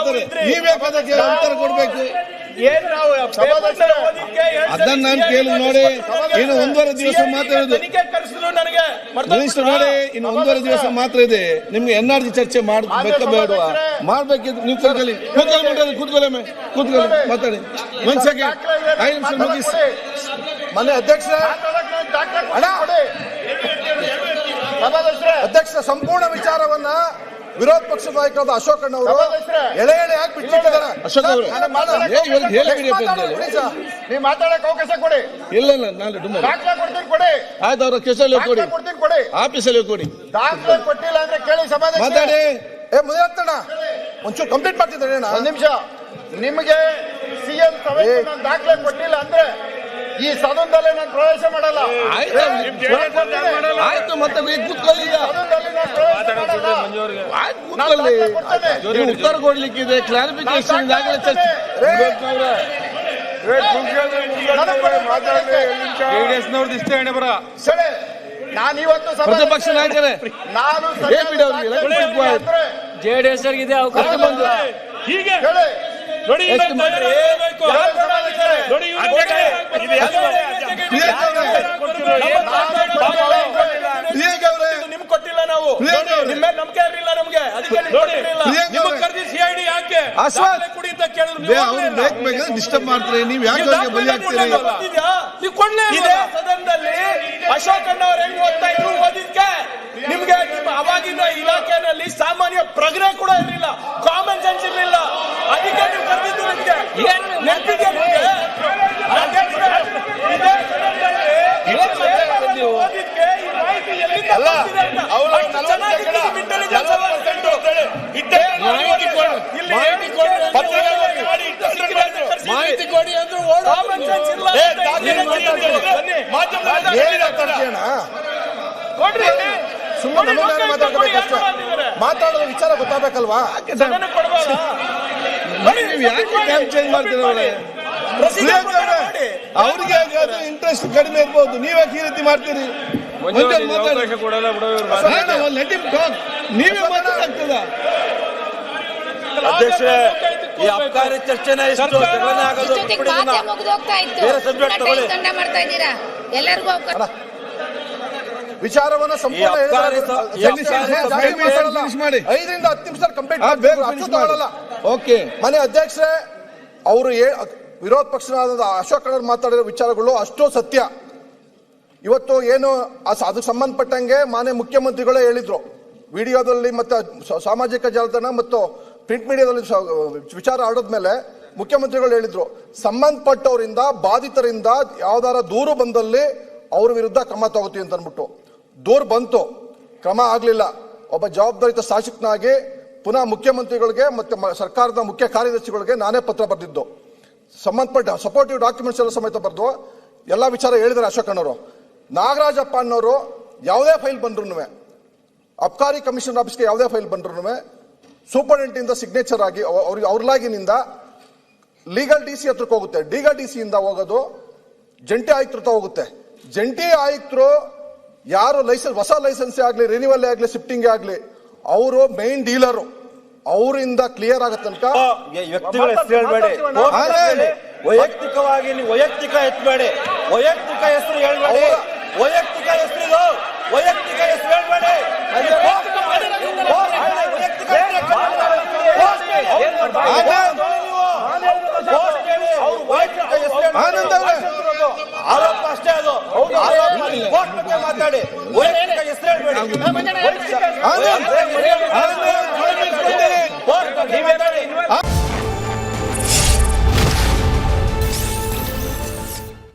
ಹೇಳ್ತಾರೆ, ನೀವ್ಯಾಕೆ ಉತ್ತರ ಕೊಡ್ಬೇಕು? ಅದನ್ನ ನಾನು ಕೇಳಿ ನೋಡಿ. ಇನ್ನು 1.5 ದಿವಸ ಮಾತ್ರ ಇರೋದು ಮಿನಿಸ್ಟರ್ ನೋಡಿ, ಇನ್ನು 1.5 ದಿವಸ ಮಾತ್ರ ಇದೆ. ನಿಮ್ಗೆ NRC ಚರ್ಚೆ ಮಾಡ್ಬೇಕಾ ಬೇಡವಾ? ಮಾಡ್ಬೇಕಿದ್ದು ನೀವು ಕೂತ್ಕೊಳ್ಳಿ ಮಾತಾಡಿ. ಒಂದ್ ಸೆಕೆಂಡ್, 5 ನಿಮಿಷ ಮುಗಿಸಿ. ಮನೆ ಅಧ್ಯಕ್ಷ ಸಂಪೂರ್ಣ ವಿಚಾರವನ್ನ ವಿರೋಧ ಪಕ್ಷದ ನಾಯಕರಾದ ಅಶೋಕ್ ಅಣ್ಣ ಅವರು ಎಳೆ ಹಾಕಿ ಬಿಟ್ಟಿದ್ದಾರೆ. ಅಶೋಕ್ ಅವರು ನೀವು ಮಾತಾಡಕ್ಕೆ ಅವಕಾಶ ಕೊಡಿ. ಇಲ್ಲ ನಾಳೆ ಕೊಡಿ. ಆಯ್ತು, ಅವ್ರ ಕೆಸಲ್ಲಿ ಕೊಡಿ, ಆಫೀಸಲ್ಲಿ ಕೊಡಿ. ದಾಖಲೆ ಕೊಟ್ಟಿಲ್ಲ ಅಂದ್ರೆ ಕೇಳಿ ಸಭಾಧ್ಯಕ್ಷ ಮಾತಾಡಿ. ಮುಗಿಯತ್ತಣ್ಣ ಒಂಚೂರು ಕಂಪ್ಲೀಟ್ ಮಾಡ್ತಿದ್ದಾರೆ. ಒಂದ್ ನಿಮಿಷ. ನಿಮಗೆ CM ದಾಖಲೆ ಕೊಟ್ಟಿಲ್ಲ ಅಂದ್ರೆ ಈ ಸದನದಲ್ಲಿ ನಾನು ಪ್ರವೇಶ ಮಾಡಲ್ಲ. ಆಯ್ತು, ಮತ್ತೆ ಕೂತ್ಕೊಳ್ಳಿ. ಉತ್ತರ ಕೊಡ್ಲಿಕ್ಕಿದೆ, ಕ್ಲಾರಿಫಿಕೇಶನ್ ಚರ್ಚೆ. ನಾನು ಇವತ್ತು ಪ್ರತಿಪಕ್ಷ ನಾಯಕರೇ, ನಾನು JDS ಇದೆ ಅವಕಾಶ ಬಂದು ಹೀಗೆ ನೋಡಿ. ನಿಮ್ ಕೊಟ್ಟಿಲ್ಲ, ನಾವು ನಿಮ್ಮ ನಂಬಿಕೆ ಇರಲಿಲ್ಲ ನಮ್ಗೆ, ಅದಕ್ಕೆ ನಿಮಗೆ ಕರೆದಿ CID ಯಾಕೆ ಕುಡಿ ಅಂತ ಕೇಳಿದ್ರು. ಡಿಸ್ಟರ್ಬ್ ಮಾಡ್ತಾರೆ, ನೀವ್ ಯಾಕೆ ಬಲಿ ಆಗ್ತೀರಿ? ನೀವು ಕೊಡ್ಲೇ ಸದನದಲ್ಲಿ ಅಶೋಕ್ ಅಣ್ಣ ಅವ್ರು ಹೆಂಗ್ ಓದ್ತಾ ಇದ್ರು ಓದಿದ್ಕೆ ನಿಮ್ಗೆ ನಿಮ್ಮ ಅವಾಗಿನ ಇಲಾಖೆನಲ್ಲಿ ಸಾಮಾನ್ಯ ಪ್ರಜ್ಞೆ ಕೂಡ ಇರಲಿಲ್ಲ, ಕಾಮನ್ ಸೆನ್ಸ್ ಇರಲಿಲ್ಲ. ಅದಕ್ಕೆ ನೀವು ಕರೆದಿದ್ದು ನಿಮ್ಗೆ ನೆನಪಿಗೆ ಮಾಹಿತಿ ಕೊಡಿ ಅಂದ್ರೆ ಮಾತಾಡೋದು ವಿಚಾರ ಗೊತ್ತಾಗಬೇಕಲ್ವಾ? ಚೇಂಜ್ ಮಾಡ್ತೀರ ಅವ್ರಿಗೆ ಇಂಟ್ರೆಸ್ಟ್ ಕಡಿಮೆ ಇರ್ಬೋದು, ನೀವ್ಯಾಕೆ ಈ ರೀತಿ ಮಾಡ್ತೀರಿ? ನೀವೇ ಮಾತಾಡ್ತದ ಅಧ್ಯಕ್ಷ, ಈ ಅಬ್ಕಾರಿ ಚರ್ಚೆನ ಇಷ್ಟು ಜಗಳನೆ ಆಗೋದು ಬೇರೆ ಸಬ್ಜೆಕ್ಟ್ ತಗೊಳ್ಳಿ. ವಿಚಾರವನ್ನ ಸಂಪೂರ್ಣ 5ರಿಂದ 10 ನಿಮಿಷ ಕಂಪ್ಲೀಟ್ ಮಾಡಲ್ಲ. ಓಕೆ. ಮನೆ ಅಧ್ಯಕ್ಷರೇ, ಅವರು ವಿರೋಧ ಪಕ್ಷದ ಅಶೋಕ್ ಅವರು ಮಾತಾಡಿರೋ ವಿಚಾರಗಳು ಅಷ್ಟೋ ಸತ್ಯ. ಇವತ್ತು ಏನು ಅದಕ್ಕೆ ಸಂಬಂಧಪಟ್ಟಂಗೆ ಮಾನ್ಯ ಮುಖ್ಯಮಂತ್ರಿಗಳೇ ಹೇಳಿದ್ರು ವಿಡಿಯೋದಲ್ಲಿ, ಮತ್ತೆ ಸಾಮಾಜಿಕ ಜಾಲತಾಣ ಮತ್ತು ಪ್ರಿಂಟ್ ಮೀಡಿಯಾದಲ್ಲಿ ವಿಚಾರ ಆಡೋದ್ಮೇಲೆ ಮುಖ್ಯಮಂತ್ರಿಗಳು ಹೇಳಿದ್ರು, ಸಂಬಂಧಪಟ್ಟವರಿಂದ ಬಾಧಿತರಿಂದ ಯಾವ್ದಾರ ದೂರು ಬಂದಲ್ಲಿ ಅವ್ರ ವಿರುದ್ಧ ಕ್ರಮ ತಗೋತೀವಿ ಅಂತ ಅಂದ್ಬಿಟ್ಟು. ದೂರು ಬಂತು, ಕ್ರಮ ಆಗ್ಲಿಲ್ಲ. ಒಬ್ಬ ಜವಾಬ್ದಾರಿತ ಶಾಸಕನಾಗಿ ಪುನಃ ಮುಖ್ಯಮಂತ್ರಿಗಳಿಗೆ ಮತ್ತೆ ಸರ್ಕಾರದ ಮುಖ್ಯ ಕಾರ್ಯದರ್ಶಿಗಳಿಗೆ ನಾನೇ ಪತ್ರ ಬರೆದಿದ್ದು. ಸಂಬಂಧಪಟ್ಟ ಸಪೋರ್ಟಿವ್ ಡಾಕ್ಯುಮೆಂಟ್ಸ್ ಎಲ್ಲ ಸಮೇತ ಬರೆದು ಎಲ್ಲ ವಿಚಾರ ಹೇಳಿದ್ದಾರೆ ಅಶೋಕ್ ಅಣ್ಣವರು. ನಾಗರಾಜಪ್ಪ ಅನ್ನೋರು ಯಾವುದೇ ಫೈಲ್ ಬಂದ್ರು, ಅಬ್ಕಾರಿ ಕಮಿಷನರ್ ಆಫೀಸ್ಗೆ ಯಾವುದೇ ಫೈಲ್ ಬಂದ್ರು ಸೂಪರಿಂಟೆಂಡೆಂಟ್ ಸಿಗ್ನೇಚರ್ ಆಗಿ ಅವ್ರಲಾಗಿನಿಂದ ಲೀಗಲ್ DC ಹತ್ರಕ್ಕೆ ಹೋಗುತ್ತೆ, ಲೀಗಲ್ DC ಇಂದ ಹೋಗೋದು ಜಂಟಿ ಆಯುಕ್ತರ ಹತ್ರ ಹೋಗುತ್ತೆ. ಜಂಟಿ ಆಯುಕ್ತರು ಯಾರು ಹೊಸ ಲೈಸೆನ್ಸ್ ಆಗ್ಲಿ, ರಿನಿವಲ್ ಆಗ್ಲಿ, ಶಿಫ್ಟಿಂಗ್ ಆಗ್ಲಿ, ಅವರು ಮೇನ್ ಡೀಲರು. ಅವರಿಂದ ಕ್ಲಿಯರ್ ಆಗೋ ತನಕ ವ್ಯಕ್ತಿಗಳ ಹೆಸರು ಹೇಳ್ಬೇಡಿ, ವೈಯಕ್ತಿಕವಾಗಿ ನೀವು ವೈಯಕ್ತಿಕ ಎತ್ತಬೇಡಿ, ವೈಯಕ್ತಿಕ ಹೆಸರು ಹೇಳ್ಬೇಡಿ, ವೈಯಕ್ತಿಕ ಹೆಸರು ವೈಯಕ್ತಿಕ ಹೆಸರು ಹೇಳ್ಬೇಡಿ. ಆರೋಪ ಅಷ್ಟೇ, ಅದು ಮಾತಾಡಿ, ವೈಯಕ್ತಿಕ ಹೆಸರು ಹೇಳ್ಬೇಡಿ.